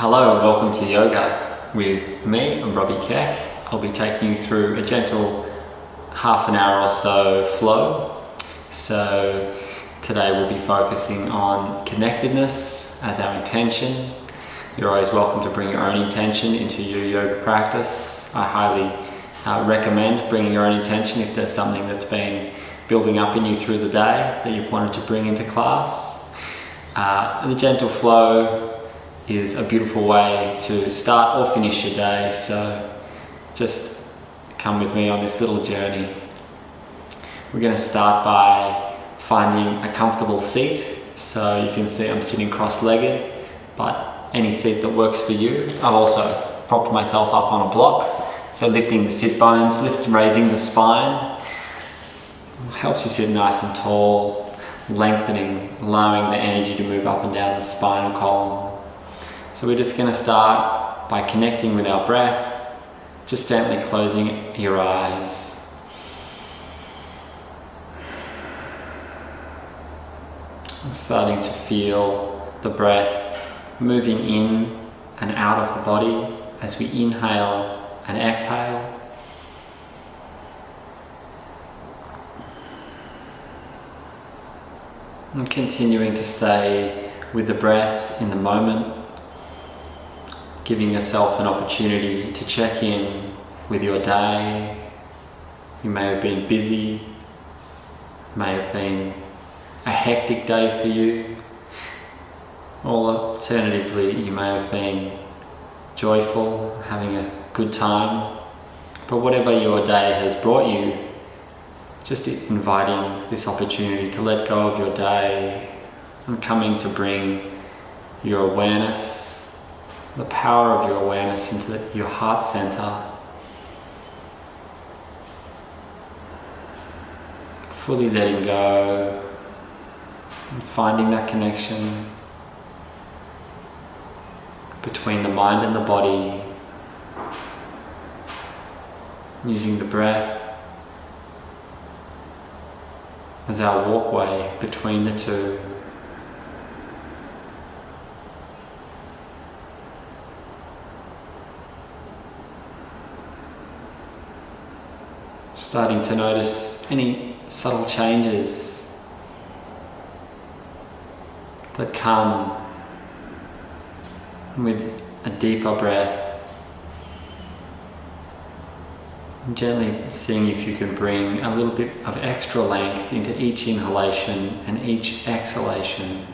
Hello and welcome to yoga with me. I'm Robbie Keck. I'll be taking you through a gentle half an hour or so flow. So today we'll be focusing on connectedness as our intention. You're always welcome to bring your own intention into your yoga practice. I highly recommend bringing your own intention if there's something that's been building up in you through the day that you've wanted to bring into class. The gentle flow is a beautiful way to start or finish your day, so just come with me on this little journey. We're going to start by finding a comfortable seat. So you can see I'm sitting cross-legged, but any seat that works for you. I've also propped myself up on a block, so lifting the sit bones, raising the spine helps you sit nice and tall, lengthening, allowing the energy to move up and down the spinal column. So we're just going to start by connecting with our breath, just gently closing your eyes. And starting to feel the breath moving in and out of the body as we inhale and exhale. And continuing to stay with the breath in the moment, giving yourself an opportunity to check in with your day. You may have been busy, may have been a hectic day for you, or alternatively you may have been joyful, having a good time. But whatever your day has brought you, just inviting this opportunity to let go of your day and coming to bring your awareness, the power of your awareness into your heart center, fully letting go and finding that connection between the mind and the body, using the breath as our walkway between the two. Starting to notice any subtle changes that come with a deeper breath. And gently seeing if you can bring a little bit of extra length into each inhalation and each exhalation.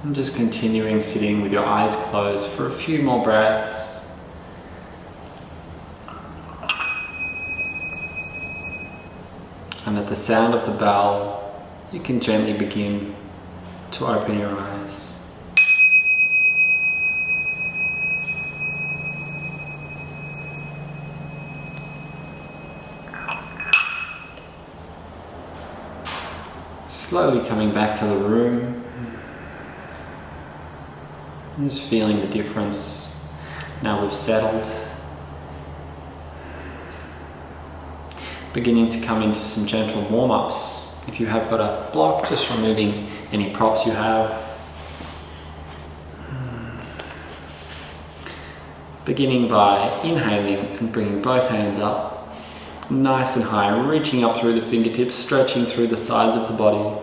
And just continuing sitting with your eyes closed for a few more breaths. And at the sound of the bell, you can gently begin to open your eyes. Slowly coming back to the room. I'm just feeling the difference now we've settled. Beginning to come into some gentle warm-ups. If you have got a block, just removing any props you have. Beginning by inhaling and bringing both hands up, nice and high, reaching up through the fingertips, stretching through the sides of the body.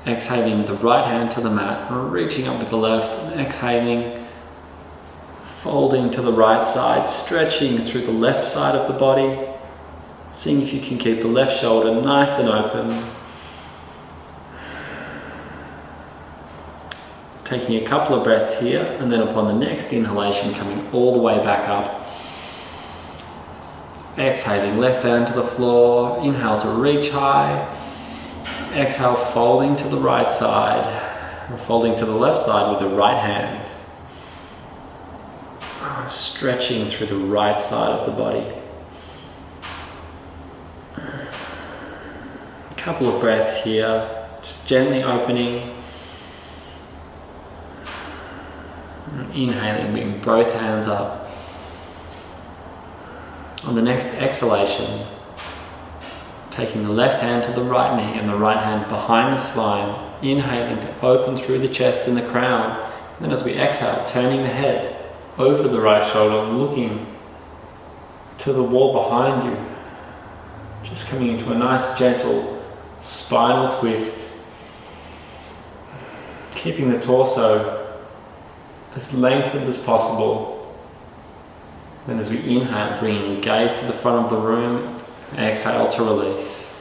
Exhaling the right hand to the mat, reaching up with the left, and exhaling, folding to the right side, stretching through the left side of the body, seeing if you can keep the left shoulder nice and open. Taking a couple of breaths here, and then upon the next inhalation, coming all the way back up. Exhaling, left hand to the floor, inhale to reach high. Exhale, folding to the right side, or folding to the left side with the right hand. Stretching through the right side of the body. couple of breaths here, just gently opening. And inhaling, bring both hands up. On the next exhalation, taking the left hand to the right knee and the right hand behind the spine, inhaling to open through the chest and the crown. And then as we exhale, turning the head over the right shoulder, looking to the wall behind you. Just coming into a nice gentle spinal twist. Keeping the torso as lengthened as possible. Then as we inhale, bringing the gaze to the front of the room, exhale to release.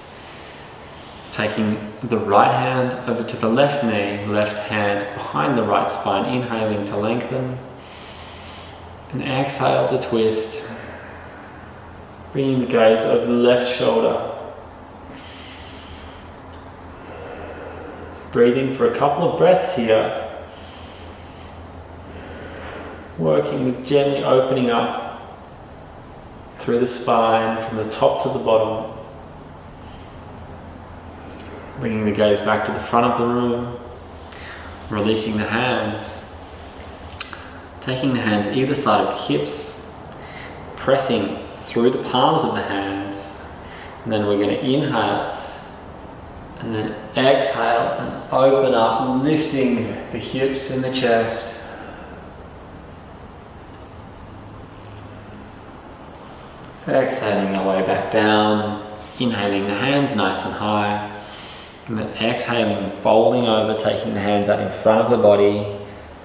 Taking the right hand over to the left knee, left hand behind the right spine, inhaling to lengthen. And exhale to twist. Bringing the gaze over the left shoulder. Breathing for a couple of breaths here. Working with gently opening up through the spine from the top to the bottom. Bringing the gaze back to the front of the room. Releasing the hands. Taking the hands either side of the hips. Pressing through the palms of the hands. And then we're going to inhale. And then exhale and open up, lifting the hips and the chest. Exhaling our way back down, inhaling the hands nice and high, and then exhaling and folding over, taking the hands out in front of the body.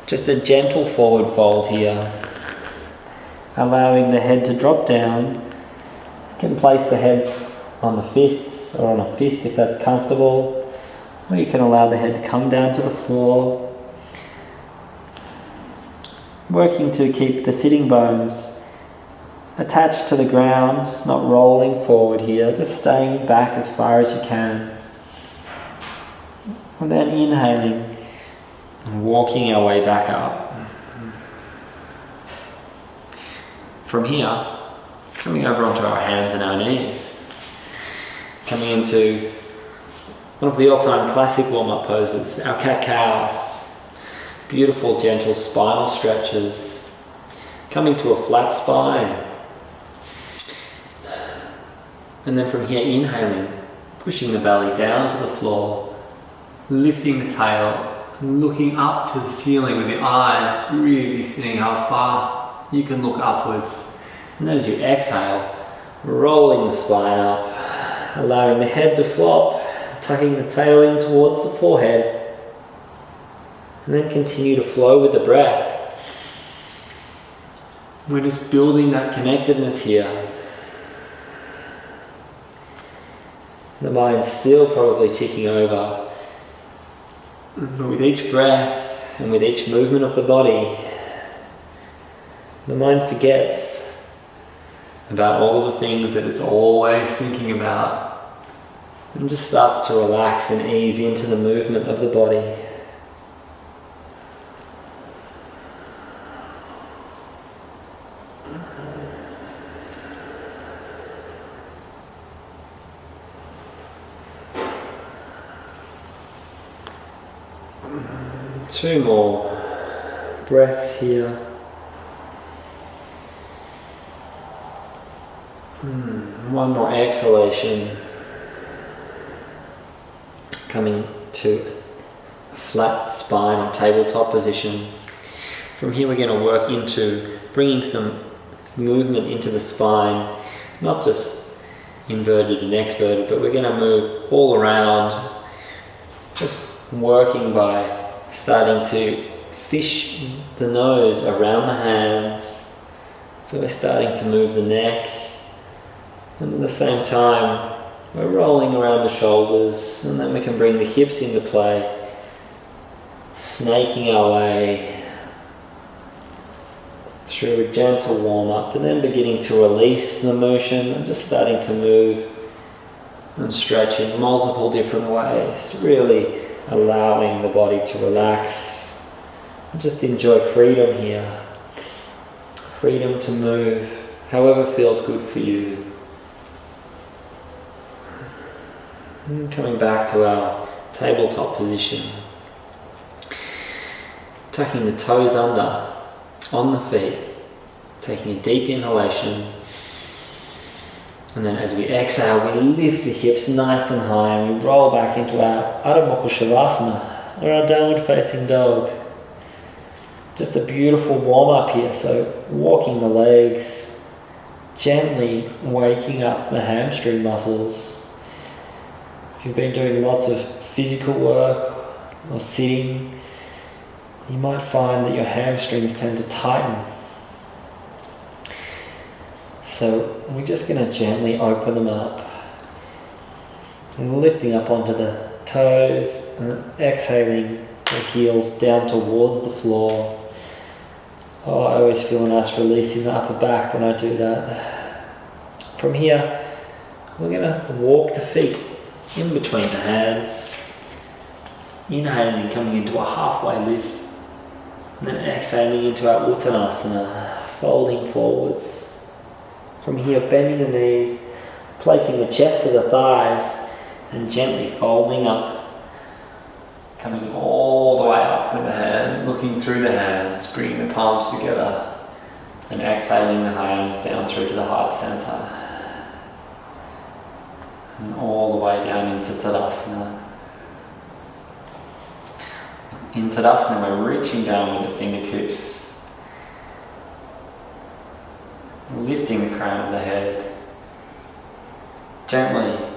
Just a gentle forward fold here, allowing the head to drop down. You can place the head on the fists or on a fist if that's comfortable, or you can allow the head to come down to the floor. Working to keep the sitting bones attached to the ground, not rolling forward here, just staying back as far as you can. And then inhaling and walking our way back up. From here, coming over onto our hands and our knees. Coming into one of the all-time classic warm-up poses, our cat-cows. Beautiful, gentle spinal stretches. Coming to a flat spine. And then from here, inhaling, pushing the belly down to the floor, lifting the tail, looking up to the ceiling with the eyes, really seeing how far you can look upwards. And then as you exhale, rolling the spine up, allowing the head to flop, tucking the tail in towards the forehead, and then continue to flow with the breath. We're just building that connectedness here. The mind's still probably ticking over. But with each breath and with each movement of the body, the mind forgets about all the things that it's always thinking about and just starts to relax and ease into the movement of the body. Two more breaths here. One more exhalation. Coming to a flat spine or tabletop position. From here we're going to work into bringing some movement into the spine, not just inverted and exverted, but we're going to move all around, just working by starting to fish the nose around the hands. So we're starting to move the neck, and at the same time we're rolling around the shoulders, and then we can bring the hips into play, snaking our way through a gentle warm-up, and then beginning to release the motion and just starting to move and stretch in multiple different ways, really allowing the body to relax and just enjoy freedom here. Freedom to move however feels good for you. And coming back to our tabletop position. Tucking the toes under, on the feet, taking a deep inhalation, and then as we exhale, we lift the hips nice and high and we roll back into our Adho Mukha Shavasana, or our downward facing dog. Just a beautiful warm up here, so walking the legs, gently waking up the hamstring muscles. If you've been doing lots of physical work or sitting, you might find that your hamstrings tend to tighten. So we're just going to gently open them up and lifting up onto the toes and exhaling the heels down towards the floor. Oh, I always feel a nice release in the upper back when I do that. From here, we're going to walk the feet in between the hands, inhaling, coming into a halfway lift, and then exhaling into our Uttanasana, folding forwards. From here, bending the knees, placing the chest to the thighs, and gently folding up, coming all the way up with the hand, looking through the hands, bringing the palms together, and exhaling the hands down through to the heart center. And all the way down into Tadasana. In Tadasana, we're reaching down with the fingertips, lifting the crown of the head, gently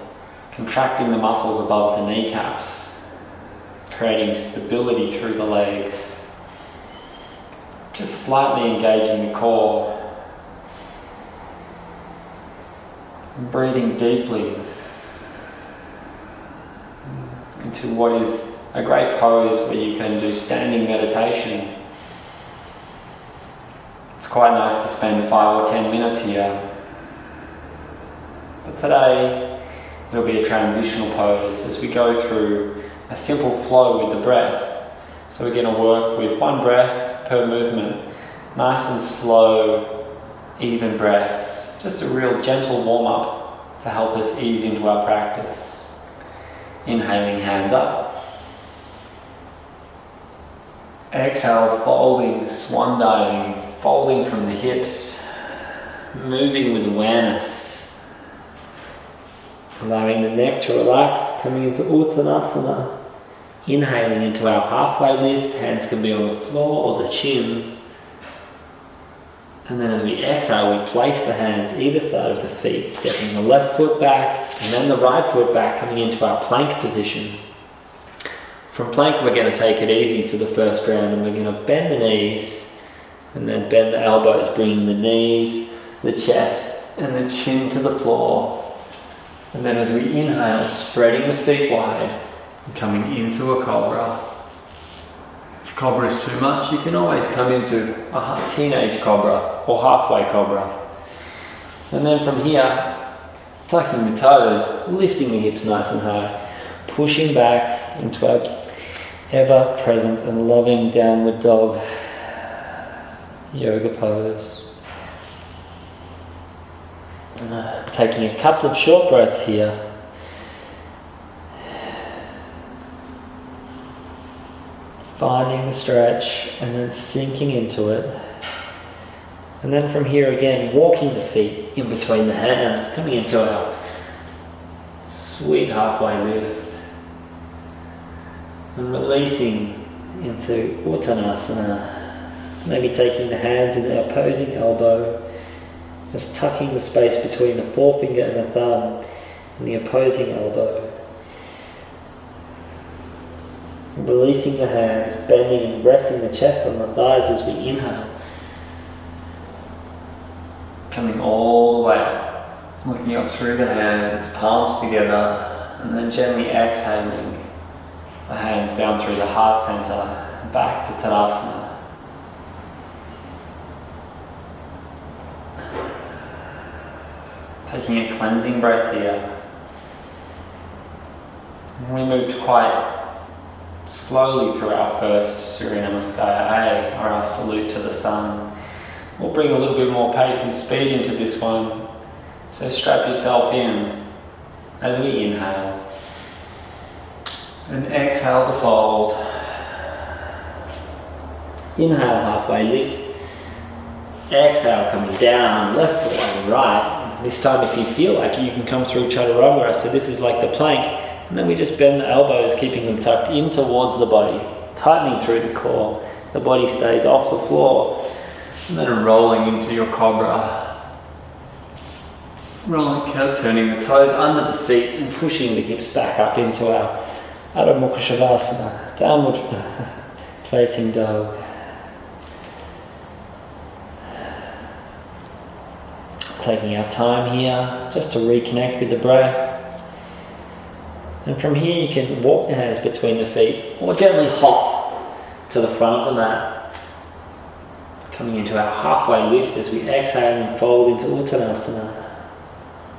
contracting the muscles above the kneecaps, creating stability through the legs, just slightly engaging the core, and breathing deeply into what is a great pose where you can do standing meditation. It's quite nice to spend 5 or 10 minutes here, but today it'll be a transitional pose as we go through a simple flow with the breath. So we're going to work with one breath per movement, nice and slow, even breaths, just a real gentle warm-up to help us ease into our practice. Inhaling, hands up. Exhale, folding, swan diving, folding from the hips, moving with awareness. Allowing the neck to relax, coming into Uttanasana. Inhaling into our halfway lift, hands can be on the floor or the shins. And then as we exhale, we place the hands either side of the feet, stepping the left foot back and then the right foot back, coming into our plank position. From plank, we're going to take it easy for the first round, and we're going to bend the knees and then bend the elbows, bringing the knees, the chest and the chin to the floor. And then as we inhale, spreading the feet wide and coming into a cobra. If cobra is too much, you can always come into a teenage cobra or halfway cobra. And then from here, tucking the toes, lifting the hips nice and high, pushing back into our ever-present and loving downward dog yoga pose. Taking a couple of short breaths here. Finding the stretch and then sinking into it. And then from here again, walking the feet in between the hands, coming into our sweet halfway lift. And releasing into Uttanasana. Maybe taking the hands in the opposing elbow, just tucking the space between the forefinger and the thumb and the opposing elbow. Releasing the hands, bending and resting the chest on the thighs as we inhale. Coming all the way up, looking up through the hands, palms together, and then gently exhaling the hands down through the heart center, back to Tadasana. Taking a cleansing breath here. And we moved quite slowly through our first Surya Namaskar A, or our salute to the sun. We'll bring a little bit more pace and speed into this one. So strap yourself in as we inhale. And exhale to fold. Inhale, halfway lift. Exhale, coming down, left foot and right. This time if you feel like it, you can come through chaturanga. So this is like the plank. And then we just bend the elbows, keeping them tucked in towards the body, tightening through the core. The body stays off the floor. And then rolling into your cobra. Rolling, turning the toes under the feet and pushing the hips back up into our Adho Mukha Shavasana, downward facing dog. Taking our time here just to reconnect with the breath. And from here you can walk the hands between the feet or gently hop to the front of the mat. Coming into our halfway lift as we exhale and fold into Uttanasana.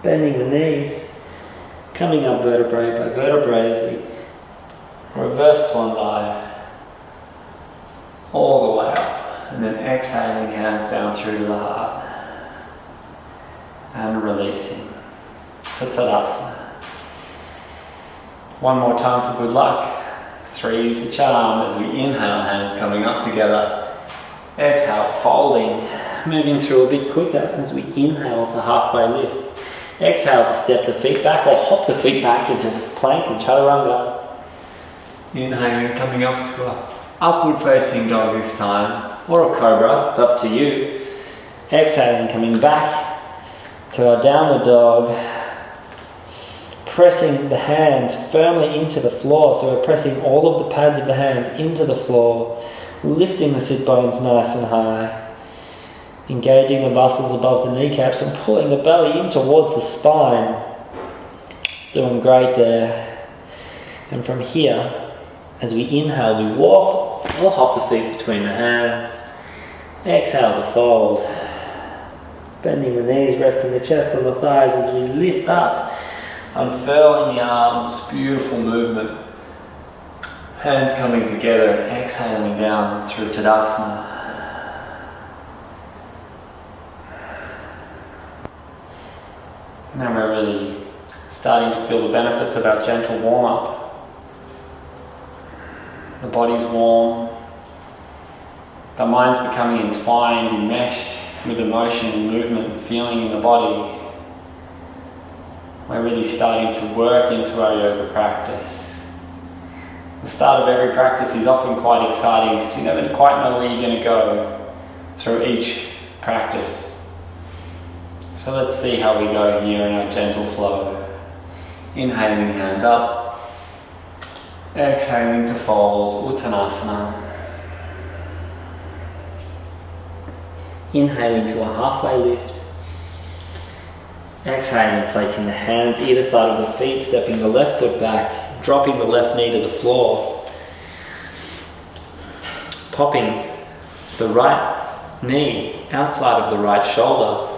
Bending the knees, coming up vertebrae by vertebrae as we reverse swan dive all the way up, and then exhaling hands down through to the heart and releasing to Tadasana. One more time for good luck. 3 is the charm as we inhale, hands coming up together. Exhale, folding, moving through a bit quicker as we inhale to halfway lift. Exhale to step the feet back or hop the feet back into plank and chaturanga. Inhaling, coming up to a upward facing dog this time, or a cobra, it's up to you. Exhaling, coming back to our downward dog. Pressing the hands firmly into the floor, so we're pressing all of the pads of the hands into the floor, lifting the sit bones nice and high. Engaging the muscles above the kneecaps and pulling the belly in towards the spine. Doing great there. And from here, as we inhale, we walk or hop the feet between the hands. Exhale to fold. Bending the knees, resting the chest on the thighs as we lift up. Unfurling the arms, beautiful movement. Hands coming together and exhaling down through Tadasana. Now we're really starting to feel the benefits of our gentle warm-up. The body's warm. The mind's becoming entwined, enmeshed with emotion and movement and feeling in the body. We're really starting to work into our yoga practice. The start of every practice is often quite exciting because you never quite know where you're going to go through each practice. So let's see how we go here in our gentle flow. Inhaling, hands up. Exhaling to fold, Uttanasana. Inhaling to a halfway lift. Exhaling, placing the hands either side of the feet, stepping the left foot back, dropping the left knee to the floor. Popping the right knee outside of the right shoulder.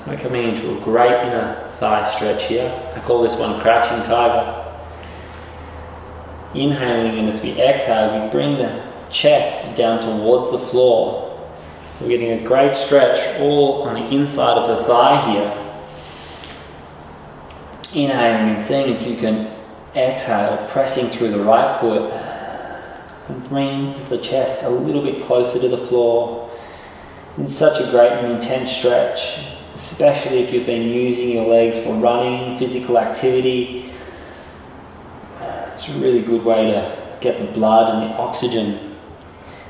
We're coming into a great inner thigh stretch here. I call this one crouching tiger. Inhaling, and as we exhale, we bring the chest down towards the floor. So we're getting a great stretch all on the inside of the thigh here. Inhaling and seeing if you can exhale, pressing through the right foot and bring the chest a little bit closer to the floor. It's such a great and intense stretch, especially if you've been using your legs for running, physical activity. It's a really good way to get the blood and the oxygen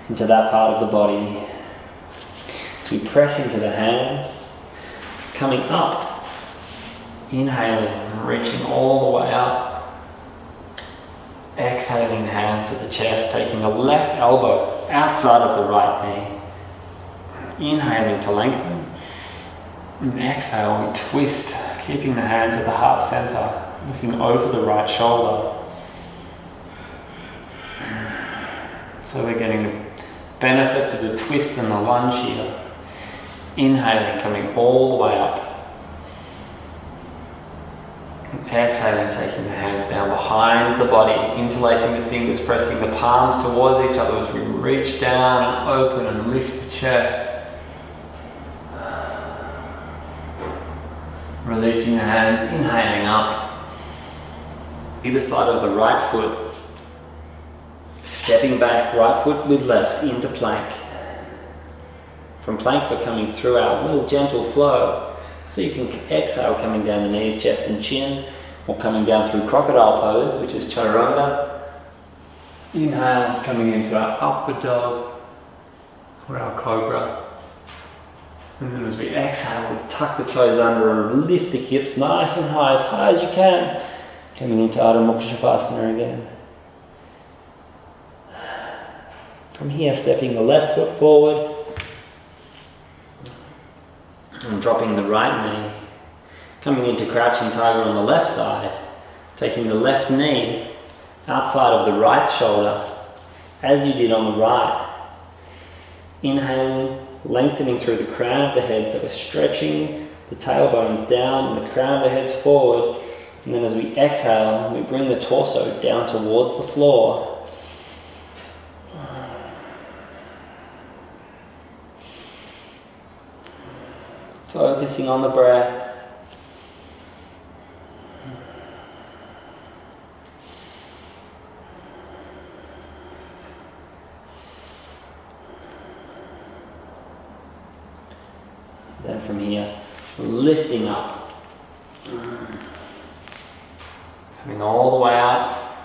into that part of the body. Be pressing to the hands, coming up, inhaling, reaching all the way up. Exhaling the hands to the chest, taking the left elbow outside of the right knee. Inhaling to lengthen, and exhale, we twist, keeping the hands at the heart center, looking over the right shoulder. So we're getting the benefits of the twist and the lunge here. Inhaling, coming all the way up. And exhaling, taking the hands down behind the body, interlacing the fingers, pressing the palms towards each other as we reach down and open and lift the chest. Releasing the hands, inhaling up. Either side of the right foot. Stepping back, right foot with left into plank. From plank we're coming through our little gentle flow. So you can exhale coming down the knees, chest and chin, or coming down through crocodile pose, which is chaturanga. Inhale, coming into our upward dog, or our cobra. And then as we exhale, we tuck the toes under and lift the hips nice and high as you can. Coming into Ardha Mukha Shavasana again. From here, stepping the left foot forward and dropping the right knee. Coming into Crouching Tiger on the left side, taking the left knee outside of the right shoulder, as you did on the right. Inhaling, lengthening through the crown of the head, so we're stretching the tailbones down and the crown of the head's forward. And then as we exhale, we bring the torso down towards the floor. Focusing on the breath. Then from here, lifting up. Coming all the way out.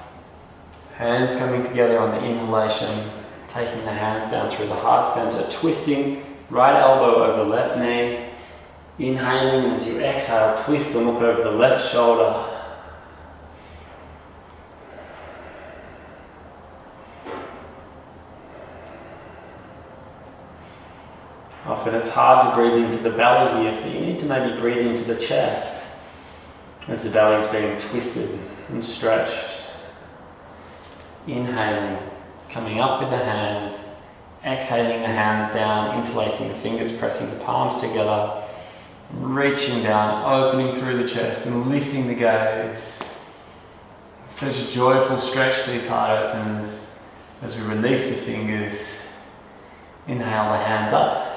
Hands coming together on the inhalation. Taking the hands down through the heart center. Twisting right elbow over left knee. Inhaling, as you exhale, twist and look over the left shoulder. Often it's hard to breathe into the belly here, so you need to maybe breathe into the chest as the belly is being twisted and stretched. Inhaling, coming up with the hands, exhaling the hands down, interlacing the fingers, pressing the palms together. Reaching down, opening through the chest and lifting the gaze. Such a joyful stretch, these heart opens. As we release the fingers, inhale the hands up.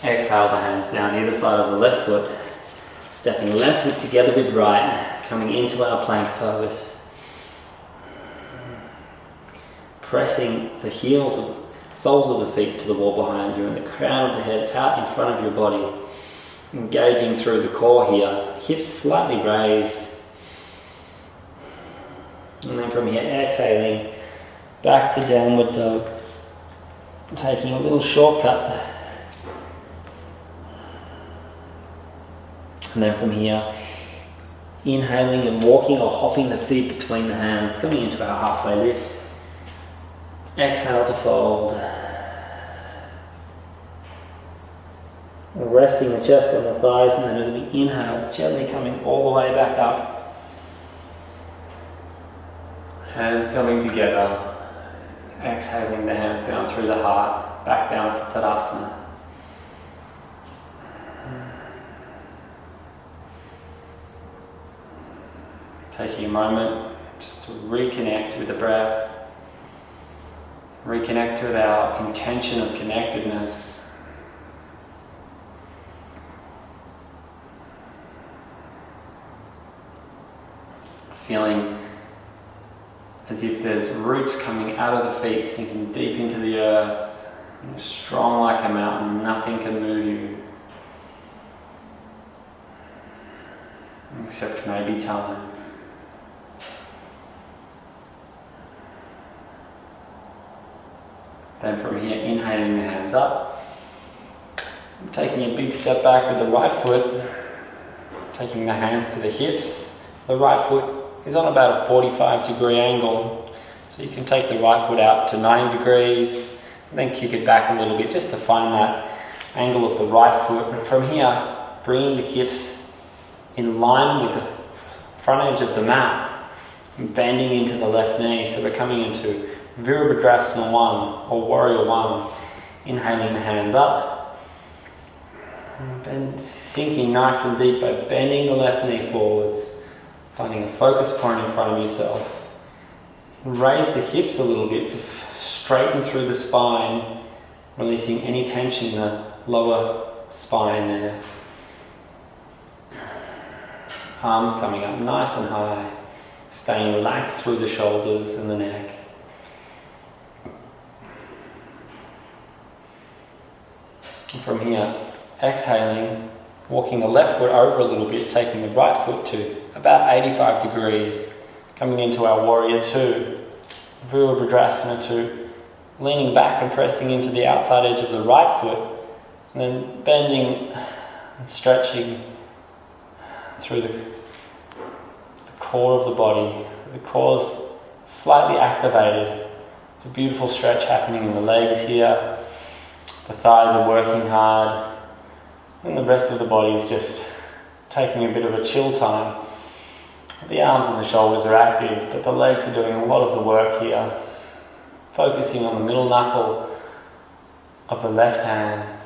Exhale the hands down the other side of the left foot. Stepping left foot together with right, coming into our plank pose. Pressing the soles of the feet to the wall behind you and the crown of the head out in front of your body. Engaging through the core here, hips slightly raised. And then from here, exhaling back to downward dog. Taking a little shortcut. And then from here, inhaling and walking or hopping the feet between the hands, coming into our halfway lift. Exhale to fold. Resting the chest on the thighs, and then as we inhale, gently coming all the way back up. Hands coming together. Exhaling the hands down through the heart, back down to Tadasana. Taking a moment just to reconnect with the breath. Reconnect with our intention of connectedness. Feeling as if there's roots coming out of the feet, sinking deep into the earth, strong like a mountain, nothing can move you. Except maybe time. Then from here, inhaling the hands up. Taking a big step back with the right foot. Taking the hands to the hips. The right foot is on about a 45-degree angle. So you can take the right foot out to 90 degrees. And then kick it back a little bit just to find that angle of the right foot. And from here, bringing the hips in line with the front edge of the mat. And bending into the left knee. So we're coming into Virabhadrasana 1 or Warrior 1. Inhaling the hands up. And sinking nice and deep by bending the left knee forwards. Finding a focus point in front of yourself. Raise the hips a little bit to straighten through the spine. Releasing any tension in the lower spine there. Arms coming up nice and high, staying relaxed through the shoulders and the neck. And from here, exhaling, walking the left foot over a little bit, taking the right foot to about 85 degrees, coming into our Warrior Two, Virabhadrasana 2, leaning back and pressing into the outside edge of the right foot, and then bending and stretching through the core of the body. The core's slightly activated. It's a beautiful stretch happening in the legs here. The thighs are working hard, and the rest of the body is just taking a bit of a chill time. The arms and the shoulders are active, but the legs are doing a lot of the work here. Focusing on the middle knuckle of the left hand.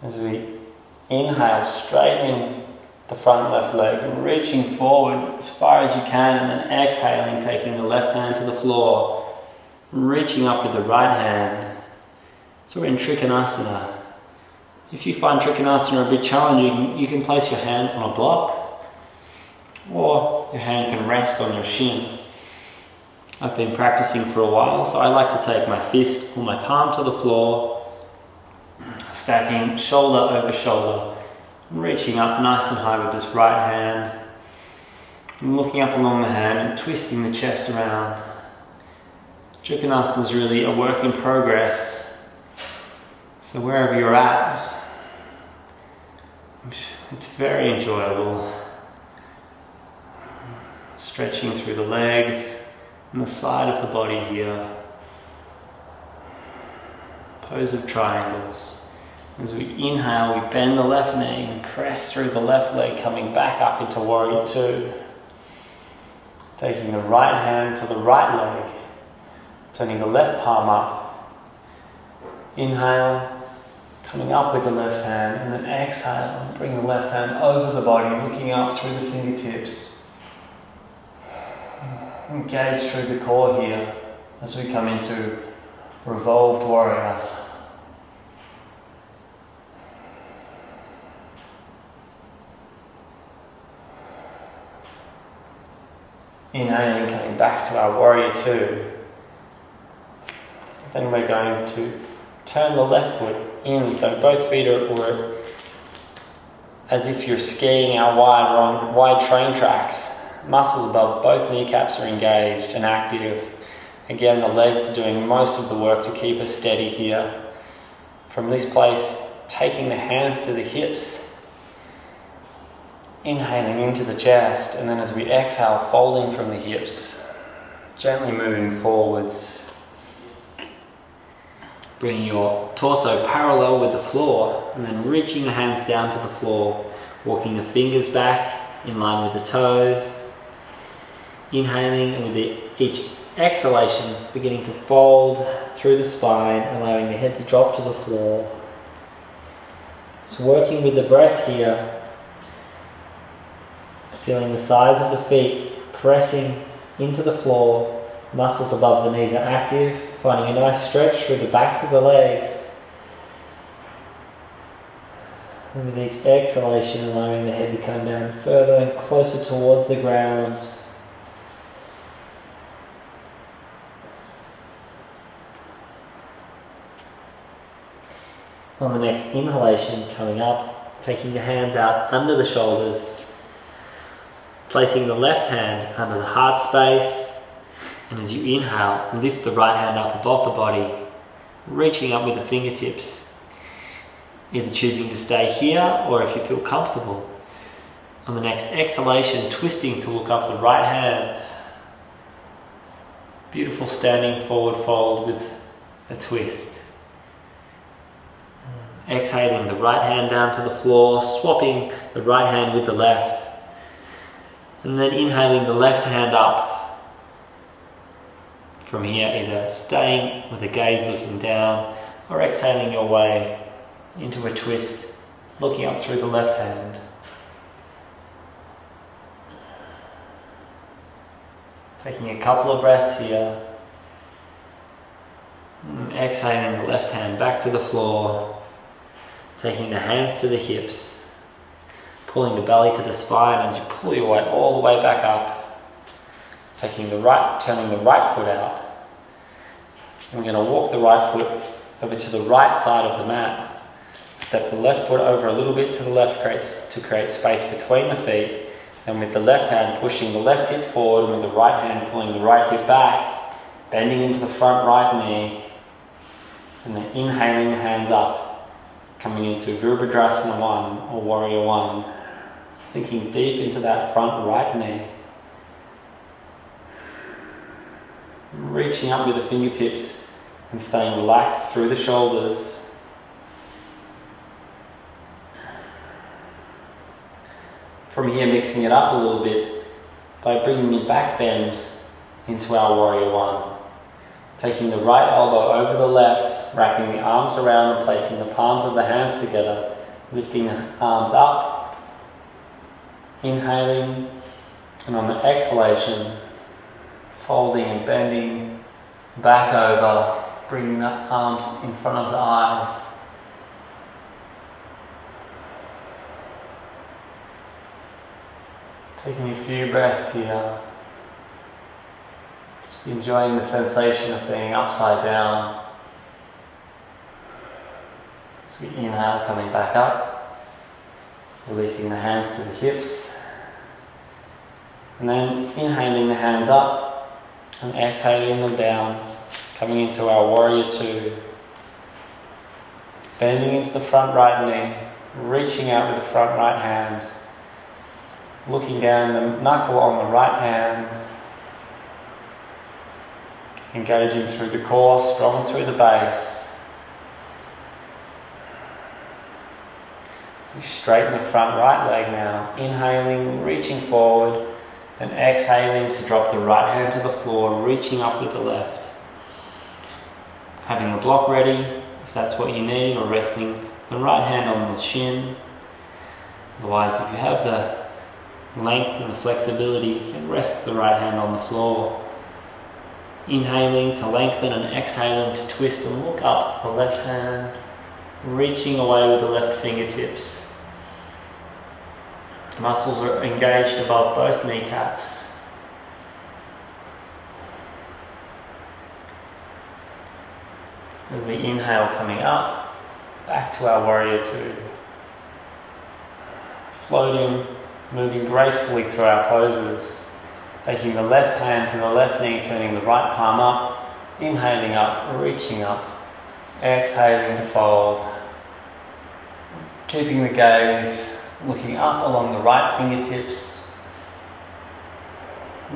As we inhale, straightening the front left leg, reaching forward as far as you can, and then exhaling, taking the left hand to the floor, reaching up with the right hand. So we're in Trikonasana. If you find Trikonasana a bit challenging, you can place your hand on a block, or your hand can rest on your shin. I've been practicing for a while, so I like to take my fist or my palm to the floor, stacking shoulder over shoulder, reaching up nice and high with this right hand, and looking up along the hand and twisting the chest around. Trikonasana is really a work in progress, so wherever you're at, it's very enjoyable. Stretching through the legs and the side of the body here. Pose of triangles. As we inhale, we bend the left knee and press through the left leg, coming back up into Warrior Two. Taking the right hand to the right leg, turning the left palm up. Inhale, coming up with the left hand, and then exhale, bring the left hand over the body, looking up through the fingertips. Engage through the core here as we come into Revolved Warrior. Inhaling, coming back to our Warrior Two. Then we're going to turn the left foot in, so both feet are as if you're skiing out wide or on wide train tracks. Muscles above both kneecaps are engaged and active. Again, the legs are doing most of the work to keep us steady here. From this place, taking the hands to the hips, inhaling into the chest, and then as we exhale, folding from the hips, gently moving forwards. Bringing your torso parallel with the floor, and then reaching the hands down to the floor, walking the fingers back in line with the toes. Inhaling, and with each exhalation, beginning to fold through the spine, allowing the head to drop to the floor. So working with the breath here, feeling the sides of the feet pressing into the floor, muscles above the knees are active, finding a nice stretch through the backs of the legs. And with each exhalation, allowing the head to come down further and closer towards the ground. On the next inhalation, coming up, taking the hands out under the shoulders, placing the left hand under the heart space, and as you inhale, lift the right hand up above the body, reaching up with the fingertips, either choosing to stay here or if you feel comfortable. On the next exhalation, twisting to look up the right hand. Beautiful standing forward fold with a twist. Exhaling the right hand down to the floor, swapping the right hand with the left. And then inhaling the left hand up. From here, either staying with the gaze looking down or exhaling your way into a twist, looking up through the left hand. Taking a couple of breaths here. And exhaling the left hand back to the floor. Taking the hands to the hips, pulling the belly to the spine as you pull your weight all the way back up, turning the right foot out. And we're going to walk the right foot over to the right side of the mat. Step the left foot over a little bit to the left to create space between the feet. And with the left hand pushing the left hip forward, and with the right hand pulling the right hip back, bending into the front right knee, and then inhaling the hands up, coming into Virabhadrasana 1 or Warrior 1, sinking deep into that front right knee. Reaching up with the fingertips and staying relaxed through the shoulders. From here, mixing it up a little bit by bringing your back bend into our Warrior 1. Taking the right elbow over the left, wrapping the arms around and placing the palms of the hands together, lifting the arms up, inhaling, and on the exhalation, folding and bending back over, bringing the arms in front of the eyes. Taking a few breaths here, just enjoying the sensation of being upside down. As we inhale, coming back up, releasing the hands to the hips, and then inhaling the hands up and exhaling them down, coming into our Warrior 2. Bending into the front right knee, reaching out with the front right hand, looking down the knuckle on the right hand, engaging through the core, strong through the base. We straighten the front right leg now, inhaling, reaching forward, and exhaling to drop the right hand to the floor, reaching up with the left. Having the block ready, if that's what you need, or resting the right hand on the shin. Otherwise, if you have the length and the flexibility, you can rest the right hand on the floor. Inhaling to lengthen and exhaling to twist and look up the left hand, reaching away with the left fingertips. Muscles are engaged above both kneecaps. As we inhale, coming up, back to our Warrior 2. Floating, moving gracefully through our poses, taking the left hand to the left knee, turning the right palm up, inhaling up, reaching up, exhaling to fold, keeping the gaze looking up along the right fingertips,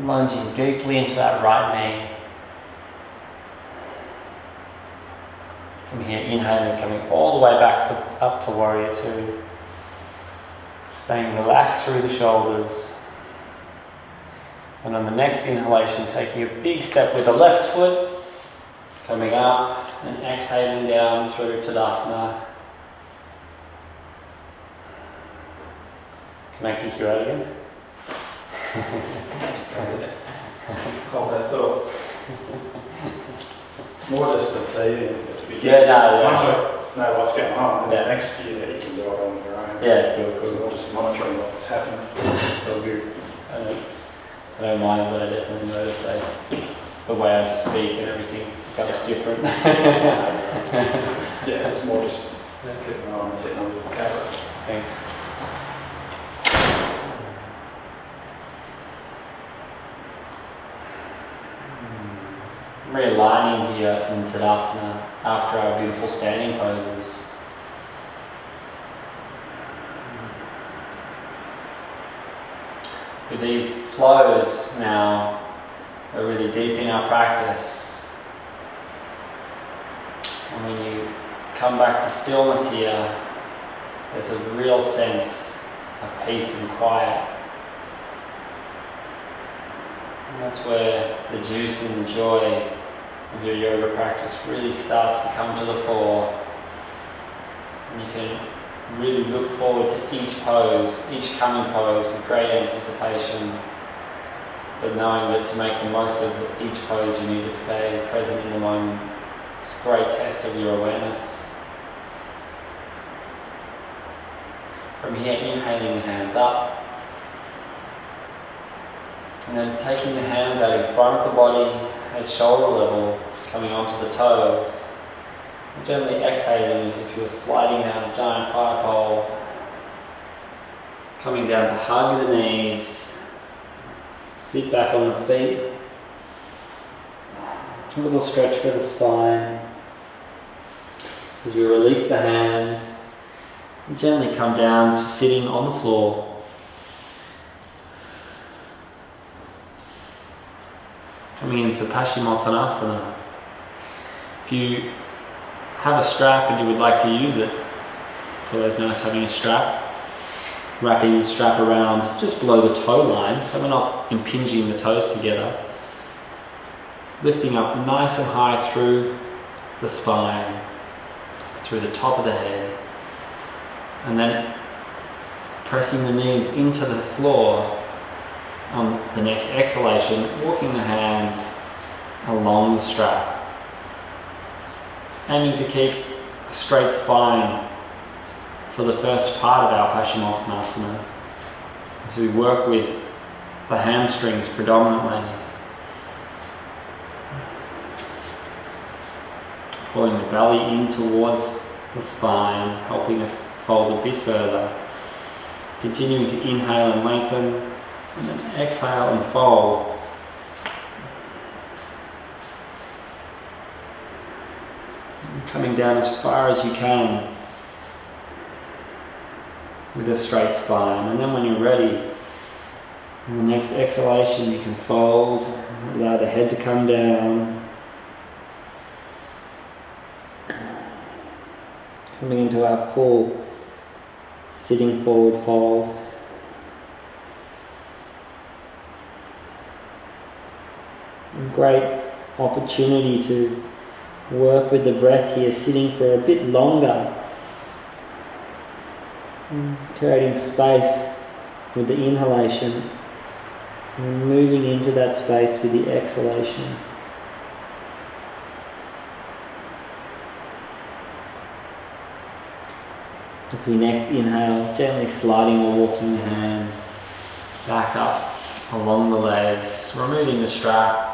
lunging deeply into that right knee. From here, inhaling, coming all the way back up to Warrior 2. Staying relaxed through the shoulders. And on the next inhalation, taking a big step with the left foot, coming up and exhaling down through Tadasana. Can I kick you out again? Hold that thought. More distance, at the beginning. Yeah, no, yeah. Once I know what's going on, then Yeah. the next year that you can do it on your own. Yeah, cool, So cool. we're just monitoring what's happening. It's so good. I don't mind, but I definitely notice the way I speak and everything becomes different. Yeah, it's more just keeping an eye on sitting under the camera. Thanks. Realigning here in Tadasana after our beautiful standing poses. With these flows now, we're really deep in our practice. And when you come back to stillness here, there's a real sense of peace and quiet. And that's where the juice and the joy of your yoga practice really starts to come to the fore. And you can really look forward to each pose, each coming pose with great anticipation, but knowing that to make the most of each pose you need to stay present in the moment. It's a great test of your awareness. From here, inhaling the hands up. And then taking the hands out in front of the body at shoulder level, coming onto the toes. And gently exhaling as if you were sliding down a giant fire pole. Coming down to hug the knees. Sit back on the feet. A little stretch for the spine. As we release the hands, and gently come down to sitting on the floor. Coming into Paschimottanasana. If you have a strap and you would like to use it, it's always nice having a strap. Wrapping the strap around just below the toe line, so we're not impinging the toes together. Lifting up nice and high through the spine, through the top of the head, and then pressing the knees into the floor. On the next exhalation, walking the hands along the strap. Aiming to keep a straight spine for the first part of our Paschimottanasana, as we work with the hamstrings predominantly. Pulling the belly in towards the spine, helping us fold a bit further. Continuing to inhale and lengthen, and then exhale and fold. And coming down as far as you can with a straight spine. And then when you're ready, in the next exhalation you can fold, allow the head to come down. Coming into our full sitting forward fold. Great opportunity to work with the breath here, sitting for a bit longer, creating space with the inhalation and moving into that space with the exhalation. As we next inhale, gently sliding or walking the hands back up along the legs, removing the strap.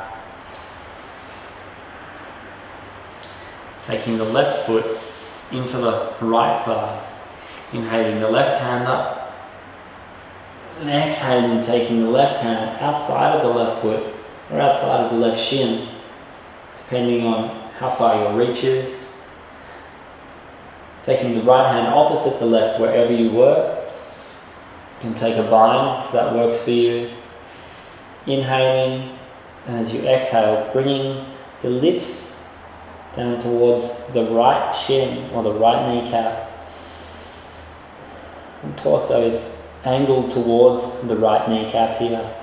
Taking the left foot into the right thigh, inhaling the left hand up, and exhaling, taking the left hand outside of the left foot or outside of the left shin, depending on how far your reach is. Taking the right hand opposite the left wherever you were. You can take a bind if that works for you. Inhaling, and as you exhale, bringing the lips down towards the right shin or the right kneecap. The torso is angled towards the right kneecap here.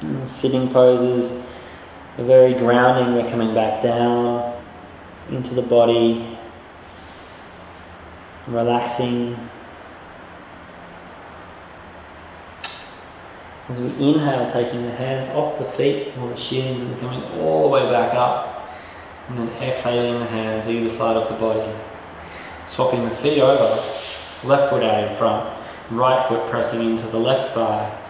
And the sitting poses are very grounding. We're coming back down into the body, relaxing. As we inhale, taking the hands off the feet or the shins and coming all the way back up, and then exhaling the hands either side of the body. Swapping the feet over, left foot out in front, right foot pressing into the left thigh.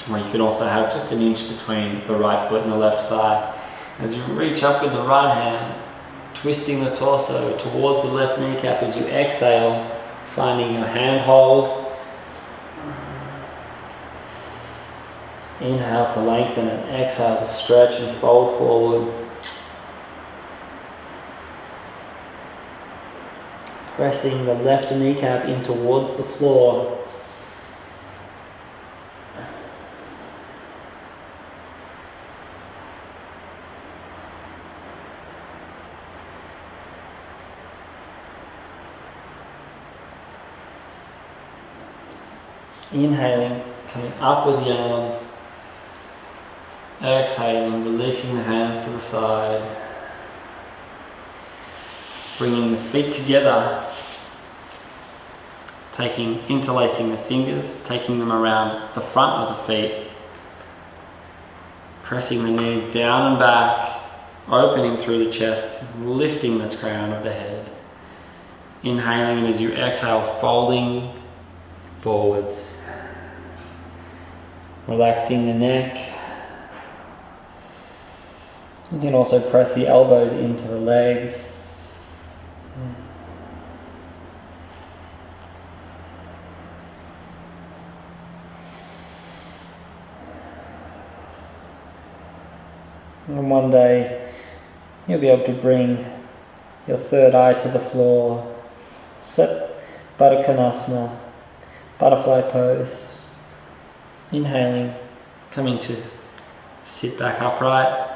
Or you can also have just an inch between the right foot and the left thigh. As you reach up with the right hand, twisting the torso towards the left kneecap as you exhale, finding your hand hold. Inhale to lengthen and exhale to stretch and fold forward. Pressing the left kneecap in towards the floor. Inhaling, coming up with the arms. Exhaling, releasing the hands to the side. Bringing the feet together. Interlacing the fingers, taking them around the front of the feet. Pressing the knees down and back, opening through the chest, lifting the crown of the head. Inhaling, and as you exhale, folding forwards. Relaxing the neck. You can also press the elbows into the legs. And one day you'll be able to bring your third eye to the floor. Sit Baddha Konasana, butterfly pose. Inhaling, coming to sit back upright.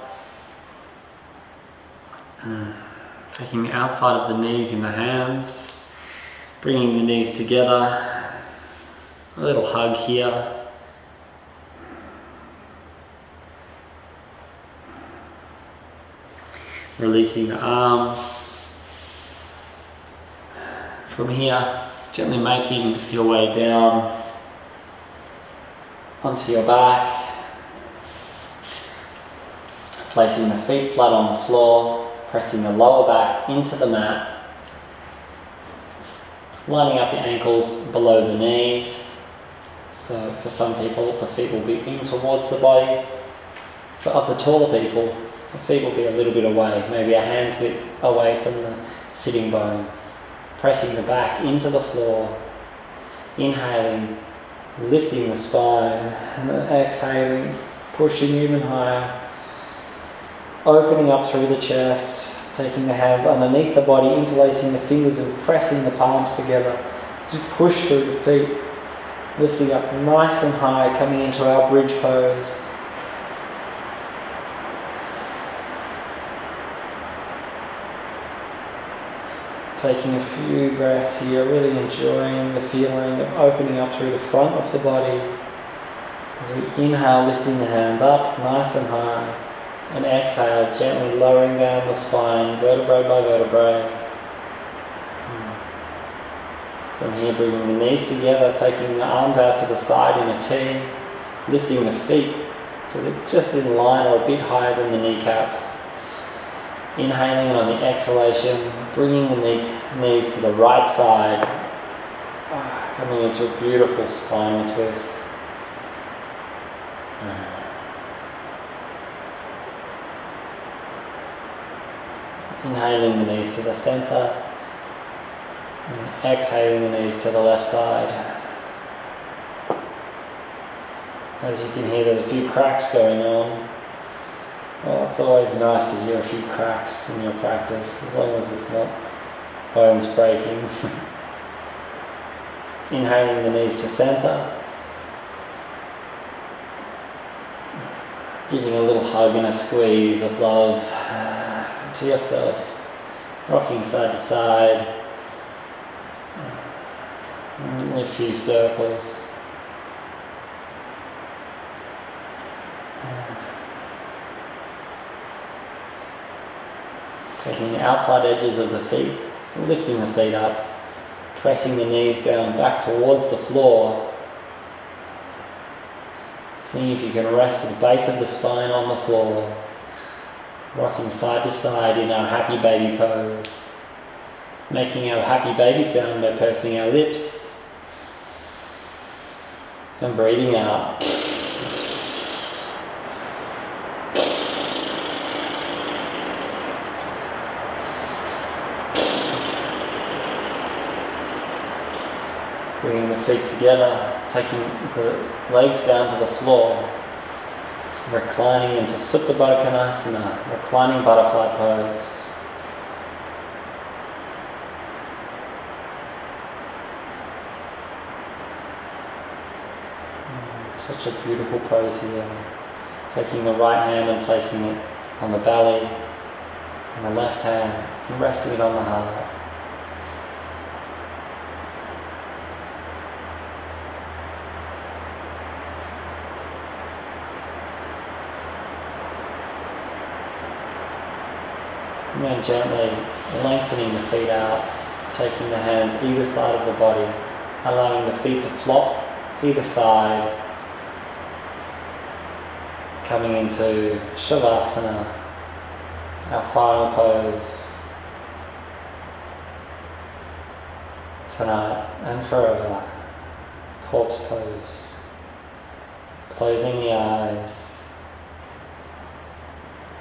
Taking the outside of the knees in the hands, bringing the knees together. A little hug here. Releasing the arms. From here, gently making your way down onto your back. Placing the feet flat on the floor, pressing the lower back into the mat. Lining up your ankles below the knees. So for some people, the feet will be in towards the body. For other taller people, the feet will be a little bit away, maybe a hand's width away from the sitting bones. Pressing the back into the floor, inhaling, lifting the spine, and then exhaling, pushing even higher, opening up through the chest, taking the hands underneath the body, interlacing the fingers and pressing the palms together. So push through the feet, lifting up nice and high, coming into our bridge pose. Taking a few breaths here, really enjoying the feeling of opening up through the front of the body. As we inhale, lifting the hands up nice and high, and exhale, gently lowering down the spine, vertebrae by vertebrae. From here, bringing the knees together, taking the arms out to the side in a T, lifting the feet so they're just in line or a bit higher than the kneecaps. Inhaling, and on the exhalation, bringing the knees to the right side, coming into a beautiful spinal twist. Inhaling the knees to the center, and exhaling the knees to the left side. As you can hear, there's a few cracks going on. Well, it's always nice to hear a few cracks in your practice, as long as it's not bones breaking. Inhaling the knees to center. Giving a little hug and a squeeze of love to yourself. Rocking side to side. In a few circles. Taking the outside edges of the feet, lifting the feet up, pressing the knees down back towards the floor. Seeing if you can rest the base of the spine on the floor. Rocking side to side in our happy baby pose. Making our happy baby sound by pursing our lips. And breathing out. Bringing the feet together, taking the legs down to the floor, reclining into Supta Baddha Konasana, reclining butterfly pose. Such a beautiful pose here. Taking the right hand and placing it on the belly, and the left hand and resting it on the heart. And then gently lengthening the feet out, taking the hands either side of the body, allowing the feet to flop either side, Coming into Shavasana, our final pose tonight and forever, corpse pose. Closing the eyes,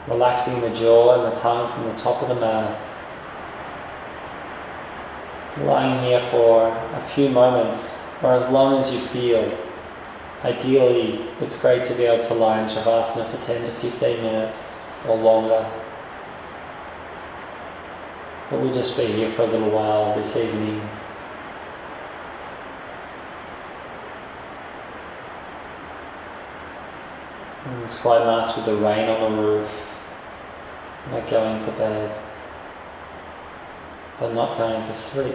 relaxing the jaw and the tongue from the top of the mouth. Lying here for a few moments or as long as you feel. Ideally, it's great to be able to lie in Shavasana for 10 to 15 minutes or longer. But we'll just be here for a little while this evening. And it's quite nice with the rain on the roof. Not going to bed, but not going to sleep.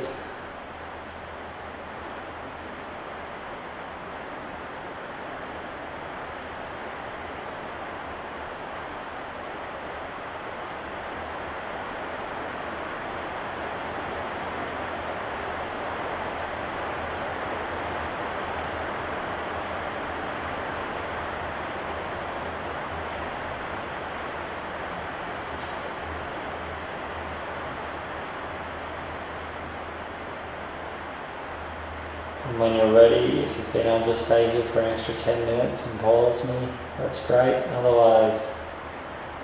And when you're ready, if you've been able to stay here for an extra 10 minutes and pause me, that's great. Otherwise,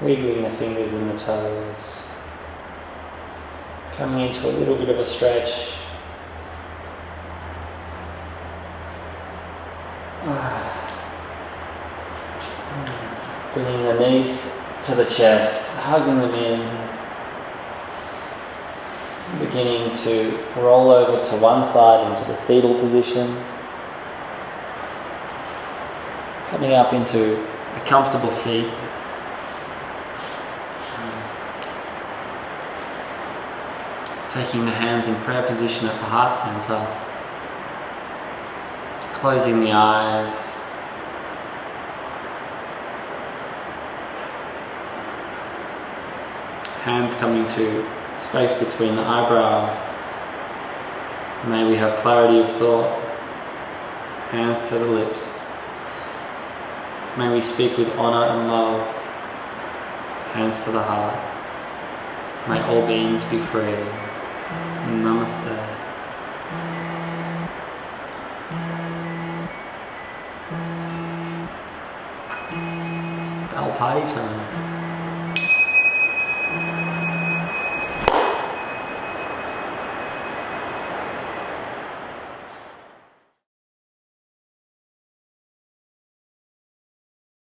wiggling the fingers and the toes. Coming into a little bit of a stretch. Bringing the knees to the chest, hugging them in. Beginning to roll over to one side into the fetal position. Coming up into a comfortable seat. Taking the hands in prayer position at the heart center. Closing the eyes. Hands coming to space between the eyebrows. May we have clarity of thought. Hands to the lips. May we speak with honor and love. Hands to the heart. May all beings be free. Namaste. Bell party time.